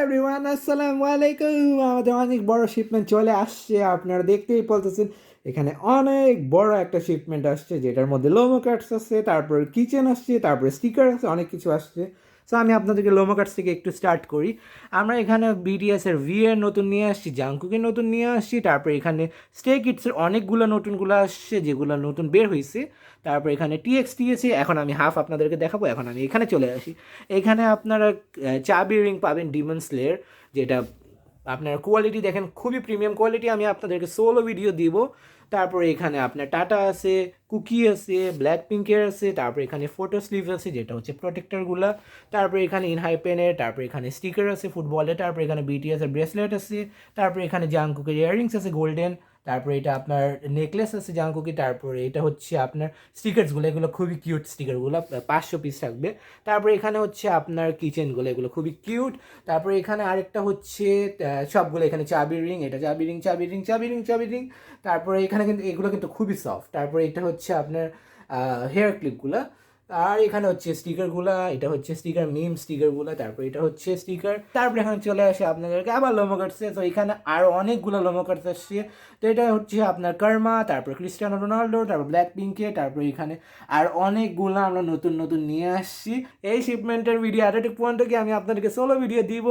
Everyone, আসসালামু আলাইকুম। আমাদের অনেক বড় শিপমেন্ট চলে আসছে, আপনারা দেখতেই বলতেছেন। এখানে অনেক বড় একটা শিপমেন্ট আসছে, যেটার মধ্যে লোমো কার্ডস আছে, তারপর কিচেন আসছে, তারপরে স্টিকার আছে, অনেক কিছু আসছে। সো আমি আপনাদেরকে লোমো কার্ডস থেকে একটু স্টার্ট করি। আমরা এখানে বিটিএস এর ভি এর নতুন নিয়ে আসছি, জাংকুকের নতুন নিয়ে আসছি, তারপর এখানে স্টে কিডসের অনেকগুলো নতুনগুলো আসছে, যেগুলো নতুন বের হয়েছে। তারপর এখানে টিএক্সটি আছে। এখন আমি হাফ আপনাদেরকে দেখাবো। এখন আমি এখানে চলে আসি। এখানে আপনারা চাবি রিং পাবেন ডিমন স্লেয়ার, যেটা আপনার কোয়ালিটি দেখেন খুবই প্রিমিয়াম কোয়ালিটি। আমি আপনাদেরকে সোলো ভিডিও দিব। তারপরে এখানে আপনার টাটা আছে, কুকি আছে, ব্ল্যাক পিঙ্কের আছে, তারপরে এখানে ফটো স্লিভ আছে, যেটা হচ্ছে প্রোটেক্টরগুলা। তারপরে এখানে ইনহাইপেনের, তারপরে এখানে স্টিকার আছে ফুটবলের, তারপরে এখানে বিটিএস এর ব্রেসলেট আছে, তারপরে এখানে জাংকুকের ইয়াররিংস আছে গোল্ডেন, তারপরে এটা আপনার নেকলেস আছে জাংকুকি, তারপরে এটা হচ্ছে আপনার স্টিকার্সগুলো, এগুলো খুবই কিউট স্টিকারগুলো, 500 পিস থাকবে। তারপরে এখানে হচ্ছে আপনার কিচেনগুলো, এগুলো খুবই কিউট। তারপরে এখানে আরেকটা হচ্ছে সবগুলো এখানে চাবি রিং, এটা চাবি রিং, চাবি রিং, চাবি রিং, চাবি রিং। তারপরে এখানে কিন্তু এগুলো কিন্তু খুবই সফট। তারপরে এটা হচ্ছে আপনার হেয়ার ক্লিপগুলো। আর এখানে হচ্ছে স্টিকারগুলা, এটা হচ্ছে স্টিকার মিম স্টিকারগুলো, তারপর এটা হচ্ছে স্টিকার। তারপরে এখানে চলে আসে আপনাদেরকে আবার লোমো কাটছে। তো এখানে আরও অনেকগুলো লোমো কাটতে আসছে। তো এটা হচ্ছে আপনার কার্মা, তারপর ক্রিস্টিয়ানো রোনাল্ডো, তারপর ব্ল্যাক পিঙ্কে, তারপর এখানে আর অনেকগুলো আমরা নতুন নতুন নিয়ে আসছি। এই শিপমেন্টের ভিডিও এতটুকু পর্যন্ত কি আমি আপনাদেরকে সোলো ভিডিও দিব।